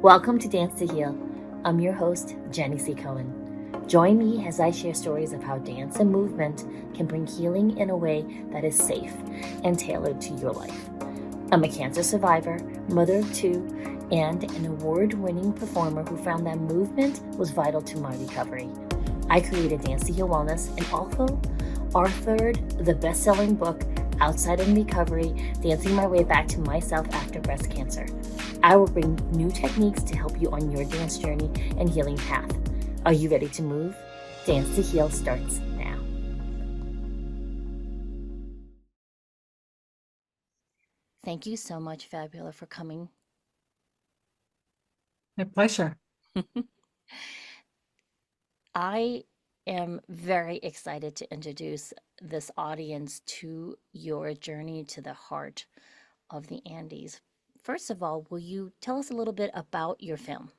Welcome to Dance to Heal. I'm your host, Jenny C. Cohen. Join me as I share stories of how dance and movement can bring healing in a way that is safe and tailored to your life. I'm a cancer survivor, mother of two, and an award-winning performer who found that movement was vital to my recovery. I created Dance to Heal Wellness and also authored the best-selling book, Outside in Recovery, Dancing My Way Back to Myself After Breast Cancer. I will bring new techniques to help you on your dance journey and healing path. Are you ready to move? Dance to Heal starts now. Thank you so much, Fabiola, for coming. My pleasure. I am very excited to introduce this audience to your journey to the heart of the Andes. First of all, will you tell us a little bit about your film?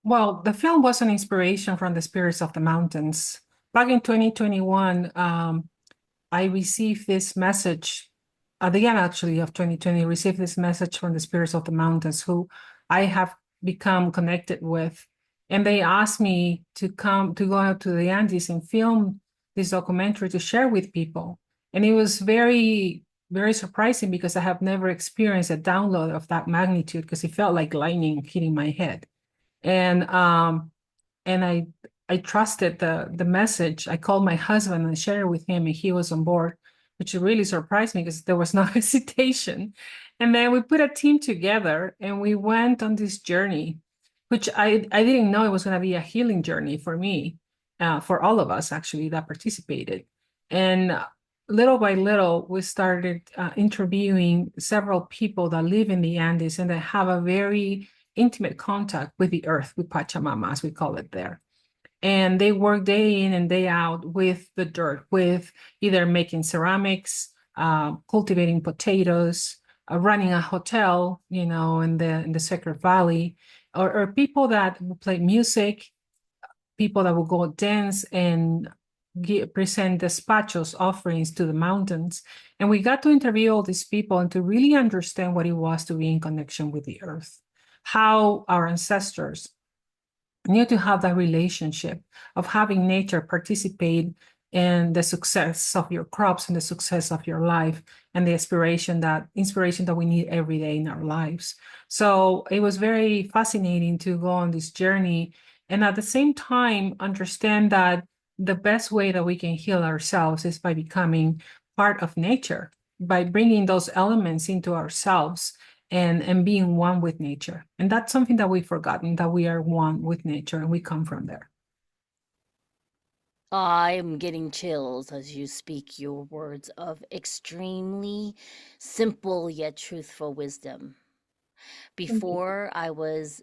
Well, the film was an inspiration from the Spirits of the Mountains. Back in 2021, I received this message, at the end actually of 2020, received this message from the Spirits of the Mountains, who I have become connected with. And they asked me to go out to the Andes and film this documentary to share with people. And it was very, very surprising because I have never experienced a download of that magnitude because it felt like lightning hitting my head. And and I trusted the message. I called my husband and shared it with him, and he was on board, which really surprised me because there was no hesitation. And then we put a team together and we went on this journey, which I didn't know it was going to be a healing journey for me, for all of us actually that participated. And little by little, we started interviewing several people that live in the Andes and that have a very intimate contact with the earth, with Pachamama, as we call it there. And they work day in and day out with the dirt, with either making ceramics, cultivating potatoes, running a hotel, in the Sacred Valley, or people that will play music, people that will go dance and present despachos, offerings to the mountains. And we got to interview all these people and to really understand what it was to be in connection with the earth, how our ancestors knew to have that relationship of having nature participate in the success of your crops and the success of your life and the inspiration that we need every day in our lives. So it was very fascinating to go on this journey and at the same time understand that the best way that we can heal ourselves is by becoming part of nature, by bringing those elements into ourselves and being one with nature. And that's something that we've forgotten, that we are one with nature and we come from there. I'm getting chills as you speak your words of extremely simple yet truthful wisdom. Thank you. Before I was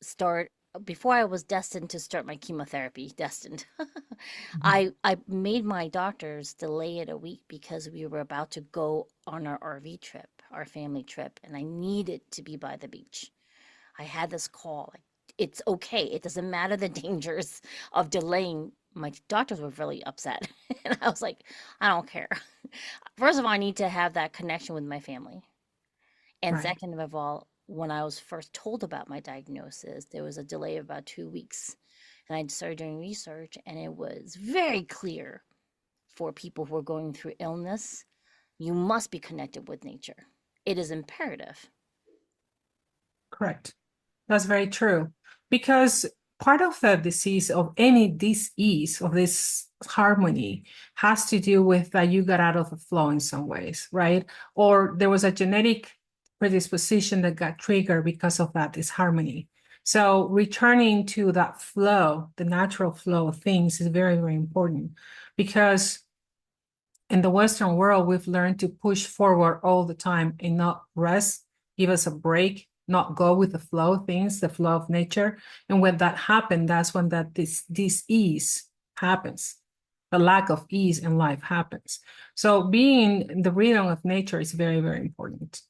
start before I was destined to start my chemotherapy, destined. Mhm. I made my doctors delay it a week because we were about to go on our RV trip, our family trip, and I needed to be by the beach. I had this call. Like, it's okay. It doesn't matter the dangers of delaying. My doctors were really upset. And I was like, I don't care. First of all, I need to have that connection with my family. And Right. second of all, when I was first told about my diagnosis, there was a delay of about 2 weeks. And I started doing research, and it was very clear for people who are going through illness, you must be connected with nature. It is imperative. Correct. That's very true. Because part of the disease of any disease of this harmony has to do with that you got out of the flow in some ways, right? Or there was a genetic predisposition that got triggered because of that disharmony. So returning to that flow, the natural flow of things is very, very important because in the Western world, we've learned to push forward all the time and not rest, give us a break, not go with the flow of things, the flow of nature. And when that happens, that's when this ease happens. The lack of ease in life happens. So being in the rhythm of nature is very, very important.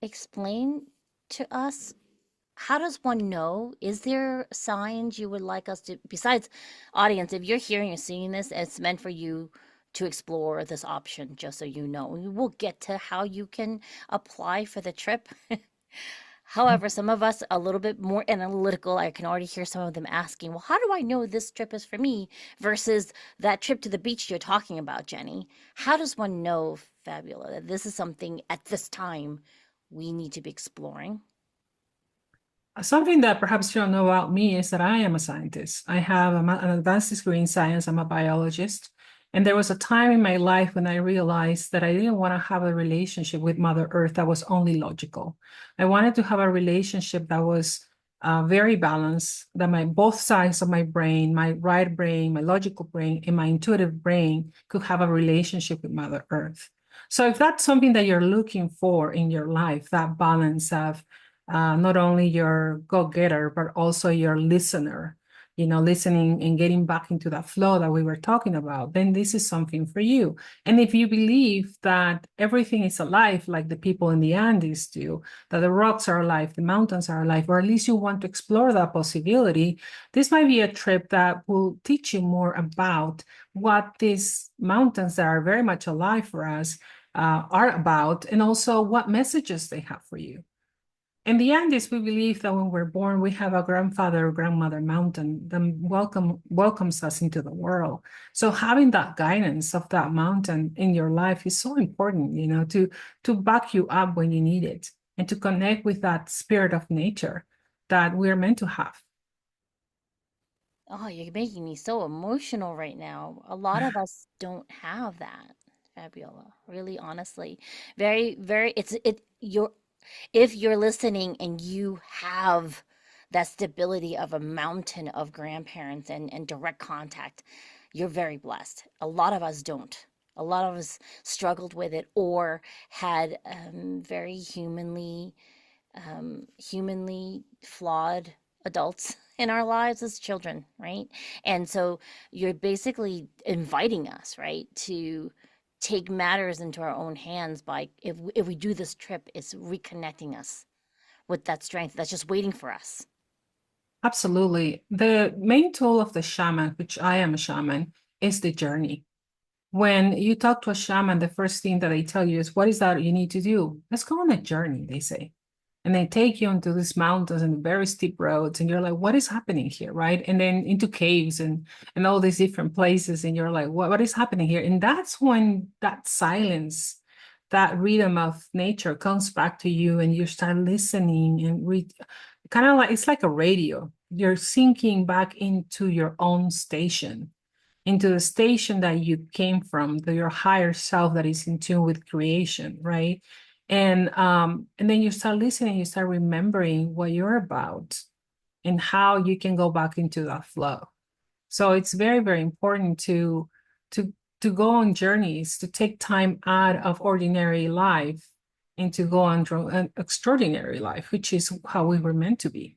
Explain to us, how does one know? Is there signs you would like us to, besides audience, if you're hearing or seeing this, it's meant for you to explore this option, just so you know. We will get to how you can apply for the trip. However, some of us a little bit more analytical. I can already hear some of them asking, well, how do I know this trip is for me versus that trip to the beach you're talking about, Jenny? How does one know, Fabiola, that this is something at this time we need to be exploring? Something that perhaps you don't know about me is that I am a scientist. I have an advanced degree in science. I'm a biologist. And there was a time in my life when I realized that I didn't want to have a relationship with Mother Earth that was only logical. I wanted to have a relationship that was very balanced, that my both sides of my brain, my right brain, my logical brain, and my intuitive brain could have a relationship with Mother Earth. So if that's something that you're looking for in your life, that balance of not only your go-getter, but also your listener, listening and getting back into that flow that we were talking about, then this is something for you. And if you believe that everything is alive, like the people in the Andes do, that the rocks are alive, the mountains are alive, or at least you want to explore that possibility, this might be a trip that will teach you more about what these mountains that are very much alive for us are about, and also what messages they have for you. In the Andes, we believe that when we're born, we have a grandfather or grandmother mountain that welcomes us into the world. So having that guidance of that mountain in your life is so important, to back you up when you need it and to connect with that spirit of nature that we're meant to have. Oh, you're making me so emotional right now. A lot of us don't have that, Fabiola. Really, honestly. Very, very, you're, if you're listening and you have that stability of a mountain of grandparents and direct contact, you're very blessed. A lot of us don't. A lot of us struggled with it or had very humanly flawed adults in our lives as children, right? And so you're basically inviting us, right, to take matters into our own hands by if we do this trip, it's reconnecting us with that strength that's just waiting for us. Absolutely. The main tool of the shaman, which I am a shaman, is the journey. When you talk to a shaman, the first thing that they tell you is, what is that you need to do? Let's go on a journey, they say. And they take you into these mountains and very steep roads, and you're like, what is happening here, right? And then into caves and all these different places, and you're like, what is happening here? And that's when that silence, that rhythm of nature comes back to you, and you start listening and read, kind of like it's like a radio. You're sinking back into your own station, into the station that you came from, your higher self that is in tune with creation, right? And then you start listening, you start remembering what you're about and how you can go back into that flow. So it's very, very important to to go on journeys, to take time out of ordinary life and to go on an extraordinary life, which is how we were meant to be.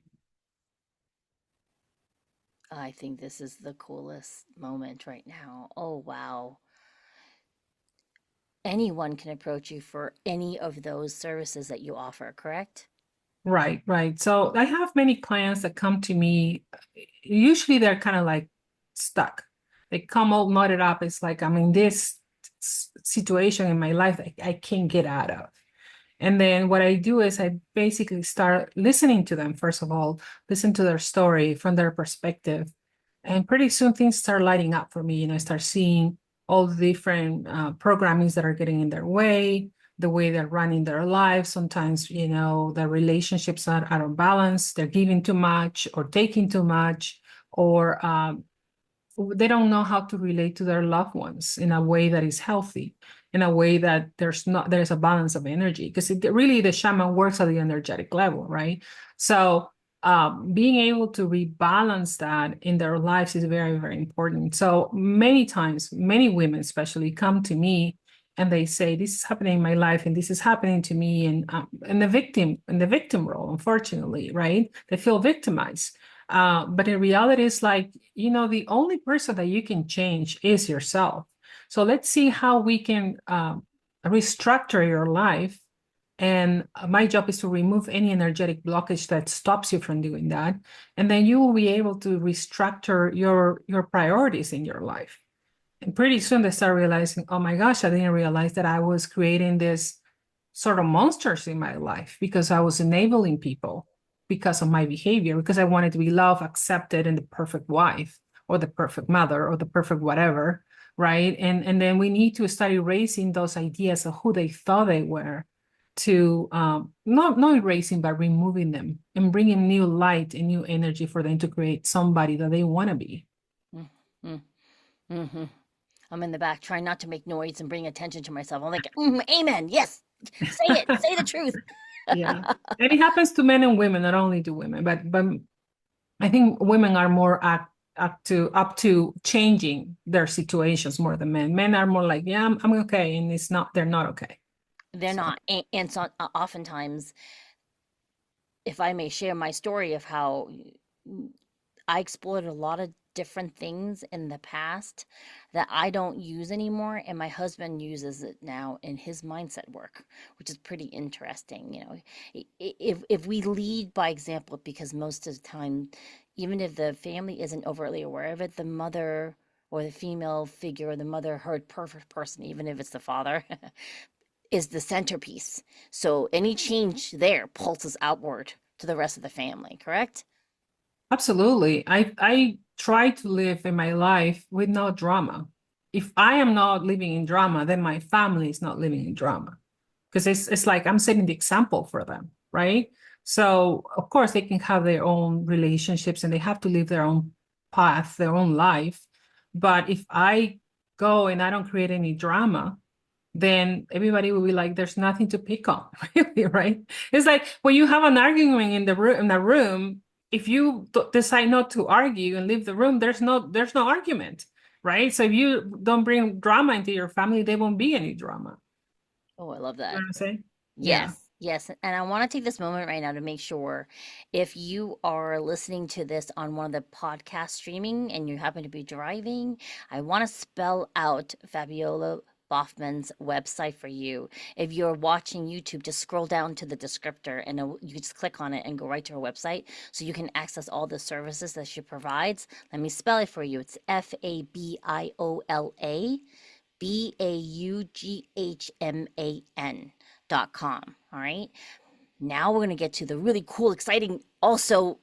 I think this is the coolest moment right now. Oh, wow. Anyone can approach you for any of those services that you offer, correct? Right, right. So I have many clients that come to me. Usually they're kind of like stuck. They come all knotted up. It's like I'm in this situation in my life that I can't get out of. And then what I do is I basically start listening to them, first of all, listen to their story from their perspective. And pretty soon things start lighting up for me. I start seeing all the different programmings that are getting in their way they're running their lives. Sometimes, the relationships are out of balance, they're giving too much or taking too much, or they don't know how to relate to their loved ones in a way that is healthy, in a way that there's a balance of energy, because really the shaman works at the energetic level, right? So being able to rebalance that in their lives is very, very important. So many times, many women especially come to me and they say, this is happening in my life and this is happening to me, and the victim role, unfortunately, right? They feel victimized. But in reality, it's like, the only person that you can change is yourself. So let's see how we can restructure your life. And my job is to remove any energetic blockage that stops you from doing that. And then you will be able to restructure your priorities in your life. And pretty soon they start realizing, oh my gosh, I didn't realize that I was creating this sort of monsters in my life because I was enabling people because of my behavior, because I wanted to be loved, accepted, and the perfect wife or the perfect mother or the perfect whatever, right? And then we need to start erasing those ideas of who they thought they were to not erasing, but removing them and bringing new light and new energy for them to create somebody that they want to be. Mm-hmm. Mm-hmm. I'm in the back trying not to make noise and bring attention to myself. I'm like, amen. Yes. Say it. Say the truth. Yeah. And it happens to men and women, not only to women, but I think women are more up to changing their situations more than men. Men are more like, yeah, I'm okay, and it's not, they're not okay. They're So not. And so oftentimes, if I may share my story of how I explored a lot of different things in the past that I don't use anymore, and my husband uses it now in his mindset work, which is pretty interesting. You know, if we lead by example, because most of the time, even if the family isn't overtly aware of it, the mother or the female figure or the motherhood perfect person, even if it's the father, is the centerpiece. So any change there pulses outward to the rest of the family, correct? absolutely. I try to live in my life with no drama. If I am not living in drama, then my family is not living in drama. Because it's like I'm setting the example for them, right? So of course they can have their own relationships and they have to live their own path, their own life. But if I go and I don't create any drama, then everybody will be like, there's nothing to pick on, really, right? It's like when you have an argument in a room, if you decide not to argue and leave the room, there's no argument, right? So if you don't bring drama into your family, there won't be any drama. Oh, I love You know that. what I'm saying? Yeah. Yes, yes. And I want to take this moment right now to make sure if you are listening to this on one of the podcast streaming and you happen to be driving, I want to spell out Fabiola Baughman's website for you. If you're watching YouTube, just scroll down to the descriptor and you can just click on it and go right to her website so you can access all the services that she provides. Let me spell it for you. It's FABIOLA BAUGHMAN.com. All right. Now we're going to get to the really cool, exciting, also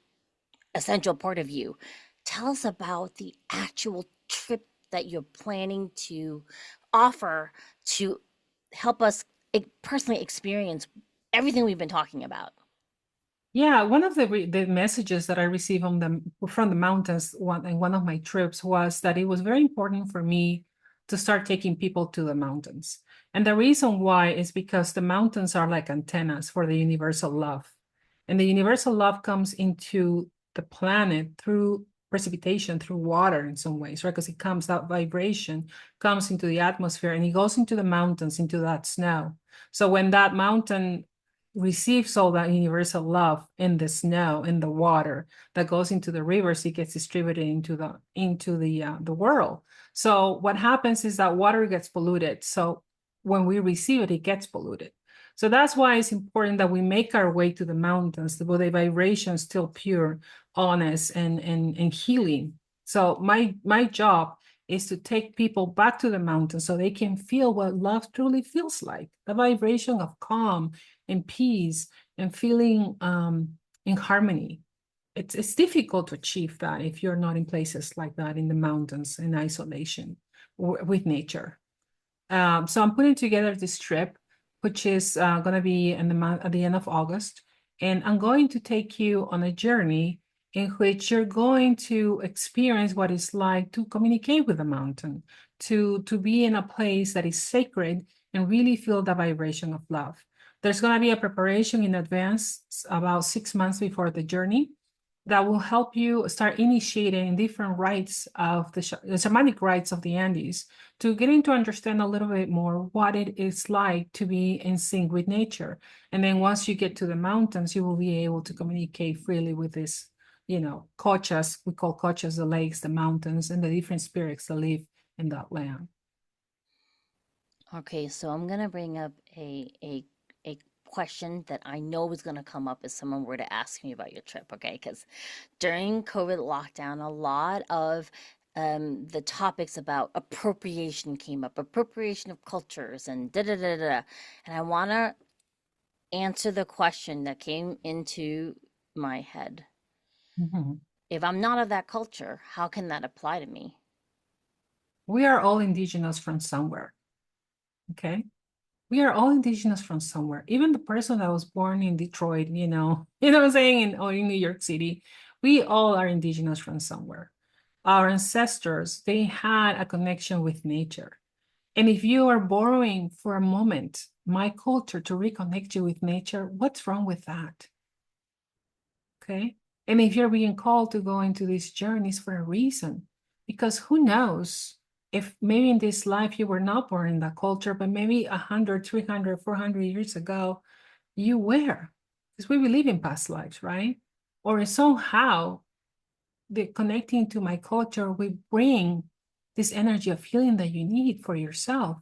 essential part of you. Tell us about the actual trip that you're planning to offer to help us personally experience everything we've been talking about. Yeah, one of the messages that I received from the mountains in one of my trips was that it was very important for me to start taking people to the mountains. And the reason why is because the mountains are like antennas for the universal love. And the universal love comes into the planet through precipitation, through water in some ways, right? Because that vibration comes into the atmosphere and it goes into the mountains, into that snow. So when that mountain receives all that universal love in the snow, in the water that goes into the rivers, it gets distributed into the world. So what happens is that water gets polluted. So when we receive it, it gets polluted. So that's why it's important that we make our way to the mountains with the vibration still pure, honest, and healing. So my job is to take people back to the mountains so they can feel what love truly feels like, the vibration of calm and peace and feeling in harmony. It's difficult to achieve that if you're not in places like that in the mountains in isolation with nature. So I'm putting together this trip, which is going to be in the month at the end of August, and I'm going to take you on a journey in which you're going to experience what it's like to communicate with the mountain, to be in a place that is sacred and really feel the vibration of love. There's going to be a preparation in advance about 6 months before the journey that will help you start initiating different rites of the shamanic rites of the Andes to getting to understand a little bit more what it is like to be in sync with nature. And then once you get to the mountains, you will be able to communicate freely with this, kochas. We call kochas the lakes, the mountains, and the different spirits that live in that land. Okay, so I'm gonna bring up a question that I know is gonna come up if someone were to ask me about your trip, okay? Because during COVID lockdown, a lot of the topics about appropriation came up, appropriation of cultures, and da da da da. And I want to answer the question that came into my head. Mhm. If I'm not of that culture, how can that apply to me? We are all indigenous from somewhere. Okay. We are all indigenous from somewhere. Even the person that was born in Detroit, you know what I'm saying, or in New York City, we all are indigenous from somewhere. Our ancestors, they had a connection with nature. And if you are borrowing for a moment my culture to reconnect you with nature, what's wrong with that? Okay. And if you're being called to go into these journeys for a reason, because who knows if maybe in this life you were not born in that culture, but maybe 100, 300, 400 years ago, you were, because we believe in past lives, right? Or somehow the connecting to my culture, we bring this energy of healing that you need for yourself.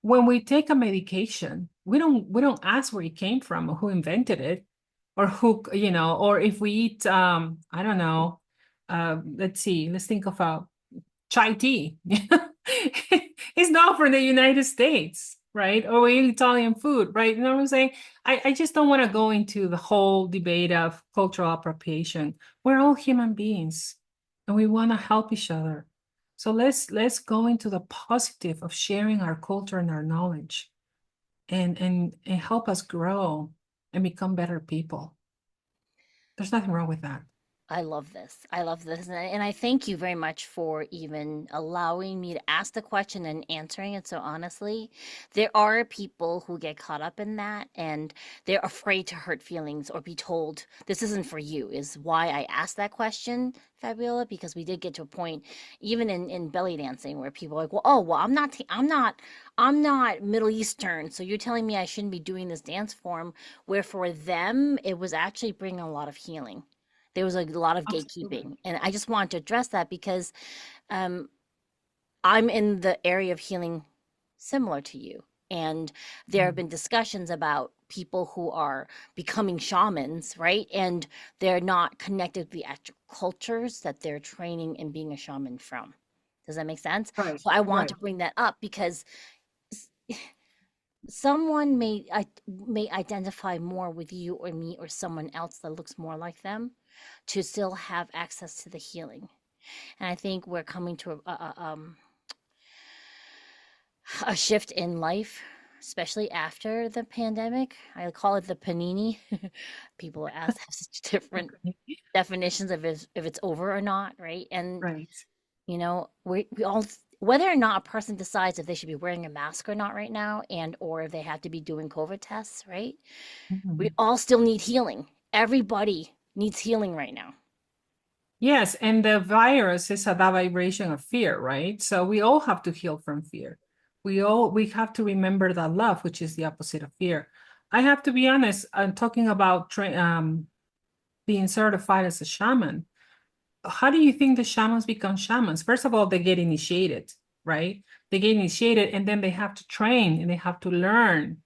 When we take a medication, we don't ask where it came from or who invented it or who, or if we eat I don't know, let's think of a chai tea. It's not from the United States, right? Or we eat Italian food, right? You know what I'm saying? I just don't want to go into the whole debate of cultural appropriation. We're all human beings and we want to help each other. So let's go into the positive of sharing our culture and our knowledge and help us grow and become better people. There's nothing wrong with that. I love this. I love this. And I thank you very much for even allowing me to ask the question and answering it so honestly. There are people who get caught up in that and they're afraid to hurt feelings or be told this isn't for you, is why I asked that question, Fabiola, because we did get to a point, even in belly dancing, where people are like, well, oh, well, I'm not Middle Eastern. So you're telling me I shouldn't be doing this dance form, where for them, it was actually bringing a lot of healing. There was a lot of Absolutely. gatekeeping, and I just wanted to address that because um, I'm in the area of healing similar to you, and there have Mm. been discussions about people who are becoming shamans, right? And they're not connected to the actual cultures that they're training and being a shaman from. Does that make sense? Right, So I want right. to bring that up because someone may identify more with you or me or someone else that looks more like them to still have access to the healing. And I think we're coming to a shift in life, especially after the pandemic. I call it the panini. People ask have such different Okay. definitions of if it's over or not, right? And Right. we all, whether or not a person decides if they should be wearing a mask or not right now, and or if they have to be doing COVID tests, right? We Mhm. all still need healing. Everybody needs healing right now. Yes, and the virus is that vibration of fear, right? So we all have to heal from fear. We have to remember that love, which is the opposite of fear. I have to be honest, I'm talking about being certified as a shaman. How do you think the shamans become shamans? First of all, they get initiated, right? They get initiated and then they have to train and they have to learn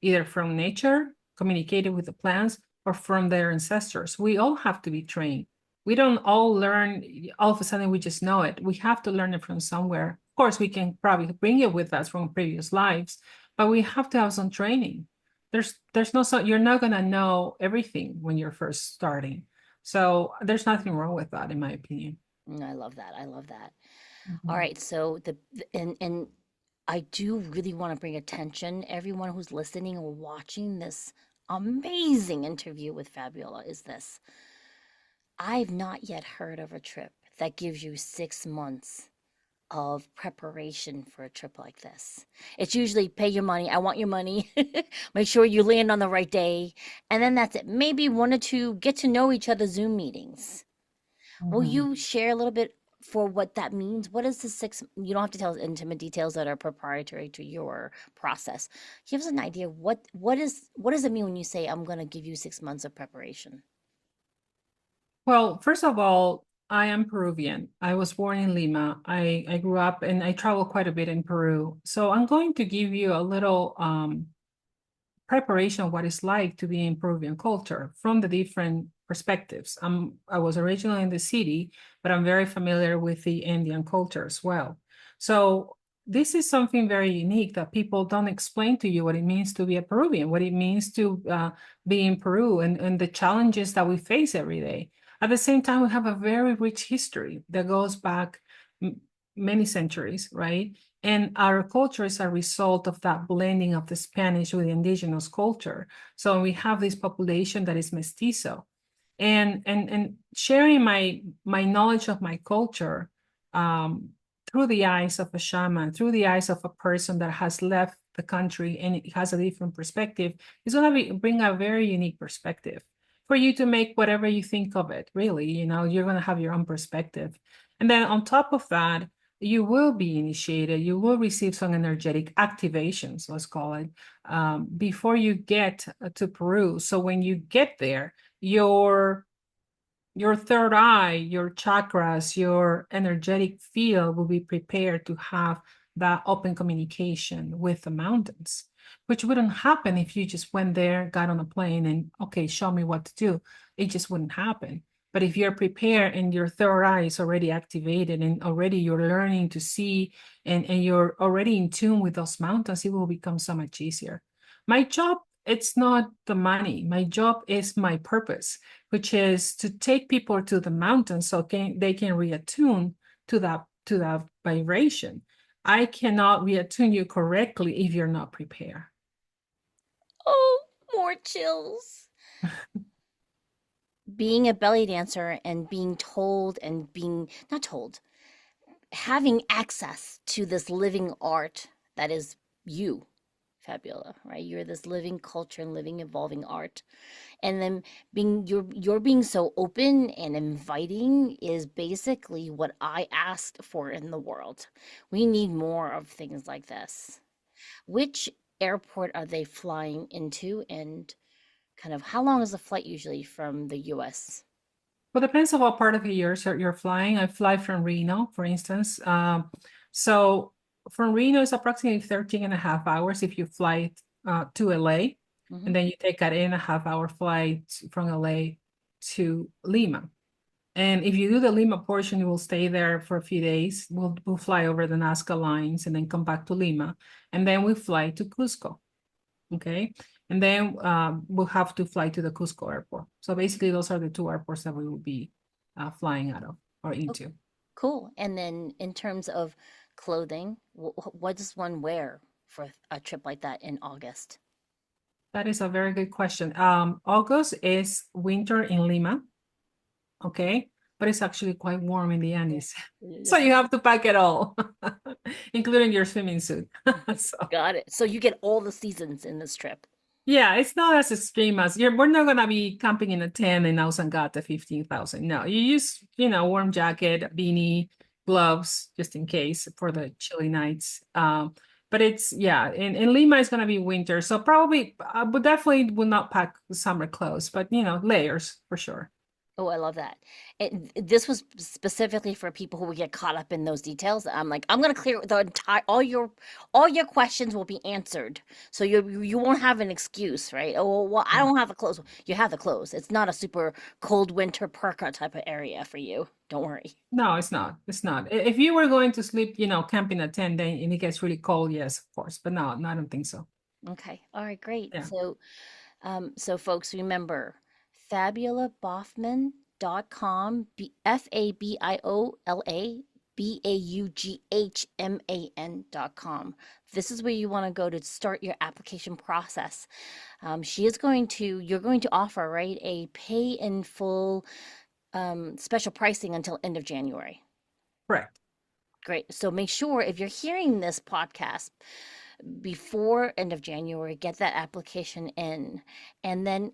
either from nature, communicated with the plants, or from their ancestors. We all have to be trained. We don't all learn all of a sudden, we just know it. We have to learn it from somewhere. Of course, we can probably bring it with us from previous lives, but we have to have some training. There's no, so you're not going to know everything when you're first starting. So there's nothing wrong with that, in my opinion. I love that. I love that. All Mhm. right, so and I do really want to bring attention, everyone who's listening or watching this amazing interview with Fabiola, is this. I've not yet heard of a trip that gives you 6 months of preparation for a trip like this. It's usually pay your money. I want your money. Make sure you land on the right day. And then that's it. Maybe one or two get to know each other Zoom meetings. Will Mhm. you share a little bit for what that means? What is the six? You don't have to tell us intimate details that are proprietary to your process. Give us an idea. What does it mean when you say I'm going to give you 6 months of preparation? Well, first of all, I am Peruvian. I was born in Lima. I grew up and I travel quite a bit in Peru. So I'm going to give you a little preparation of what it's like to be in Peruvian culture from the different perspectives. I was originally in the city, but I'm very familiar with the Indian culture as well. So this is something very unique that people don't explain to you what it means to be a Peruvian, what it means to be in Peru, and the challenges that we face every day. At the same time, we have a very rich history that goes back many centuries, right? And our culture is a result of that blending of the Spanish with the indigenous culture. So we have this population that is mestizo. And sharing my knowledge of my culture through the eyes of a shaman, through the eyes of a person that has left the country and it has a different perspective, is going to bring a very unique perspective for you to make whatever you think of it. Really, you're going to have your own perspective. And then on top of that, you will be initiated, you will receive some energetic activations, let's call it, before you get to Peru. So when you get there, your third eye, your chakras, your energetic field will be prepared to have that open communication with the mountains, which wouldn't happen if you just went there, got on a plane, and okay, show me what to do. It just wouldn't happen. But if you're prepared and your third eye is already activated and already you're learning to see and you're already in tune with those mountains, it will become so much easier. My job, it's not the money. My job is my purpose, which is to take people to the mountains so they can reattune to that vibration. I cannot reattune you correctly if you're not prepared. Oh, more chills. Being a belly dancer and being told and being not told, having access to this living art that is you, Fabiola, right? You're this living culture and living evolving art. And then you're being so open and inviting is basically what I asked for in the world. We need more of things like this. Which airport are they flying into, and kind of how long is the flight usually from the US? Well, depends on what part of the year you're flying. I fly from Reno, for instance. So from Reno is approximately 13 and a half hours if you fly to LA. And then you take an 8.5 hour flight from LA to Lima. And if you do the Lima portion, you will stay there for a few days. We'll fly over the Nazca lines and then come back to Lima. And then we fly to Cusco. Okay. And then we'll have to fly to the Cusco airport. So basically, those are the two airports that we will be flying out of or into. Okay. Cool. And then in terms of clothing, what does one wear for a trip like that in August? That is a very good question. August is winter in Lima. Okay. But it's actually quite warm in the Andes. So you have to pack it all, including your swimming suit. So. Got it. So you get all the seasons in this trip. Yeah, it's not as extreme as we're not gonna be camping in a tent in Ausangata 15,000. No, you use, warm jacket, beanie, gloves, just in case for the chilly nights. But it's, in Lima it's gonna be winter. So probably, but definitely will not pack summer clothes, but layers for sure. Oh, I love that. This was specifically for people who would get caught up in those details. I'm like, I'm gonna clear the entire all your questions will be answered, so you won't have an excuse, right? Oh, well, I don't have the clothes. You have the clothes. It's not a super cold winter parka type of area for you. Don't worry. No, it's not. It's not. If you were going to sleep, camp in a tent, then and it gets really cold, yes, of course. But no, I don't think so. Okay. All right. Great. Yeah. So folks, remember FabiolaBaughman.com, FabiolaBaughman.com. This is where you want to go to start your application process. You're going to offer, right, a pay in full special pricing until end of January. Correct. Great. So make sure if you're hearing this podcast before end of January, get that application in. And then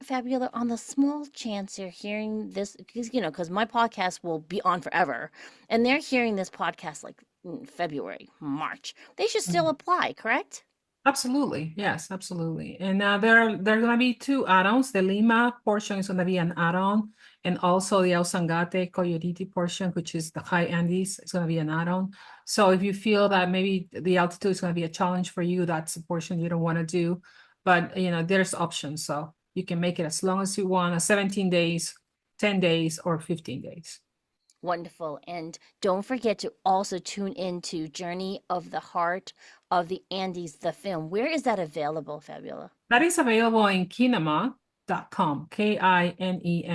Fabiola, on the small chance you're hearing this, because my podcast will be on forever, and they're hearing this podcast like in February, March, they should still apply, correct? Absolutely. Yes, absolutely. And there are going to be two add-ons. The Lima portion is going to be an add-on, and also the Ausangate Coyote portion, which is the high Andes, is going to be an add-on. So if you feel that maybe the altitude is going to be a challenge for you, that's a portion you don't want to do. but there's options. So you can make it as long as you want, 17 days, 10 days, or 15 days. Wonderful. And don't forget to also tune into Journey of the Heart of the Andes, the film. Where is that available, Fabiola? That is available in kinema.com, KINEMA.com.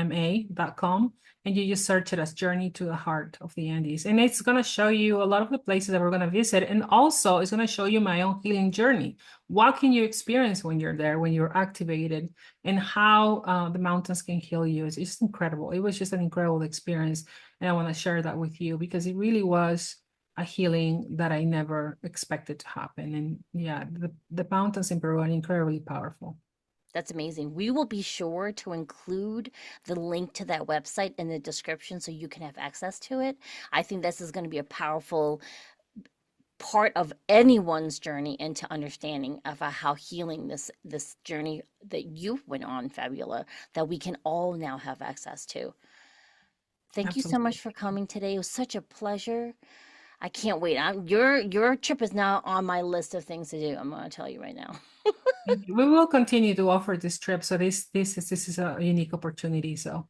And you just search it as Journey to the Heart of the Andes. And it's going to show you a lot of the places that we're going to visit. And also it's going to show you my own healing journey. What can you experience when you're there, when you're activated, and how the mountains can heal you. It's just incredible. It was just an incredible experience. And I want to share that with you because it really was a healing that I never expected to happen. And yeah, the mountains in Peru are incredibly powerful. That's amazing. We will be sure to include the link to that website in the description so you can have access to it. I think this is going to be a powerful part of anyone's journey into understanding of how healing this journey that you went on, Fabiola, that we can all now have access to. Thank you so Absolutely. much for coming today. It was such a pleasure. I can't wait. Your trip is now on my list of things to do. I'm going to tell you right now. We will continue to offer this trip. So this is a unique opportunity. So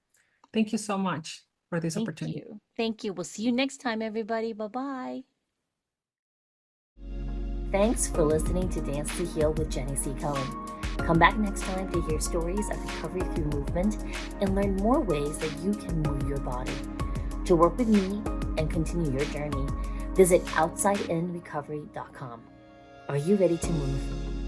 thank you so much for this Thank opportunity. you. Thank you. We'll see you next time, everybody. Bye-bye. Thanks for listening to Dance to Heal with Jenny C. Cohen. Come back next time to hear stories of recovery through movement and learn more ways that you can move your body. To work with me and continue your journey, visit OutsideInRecovery.com. Are you ready to move?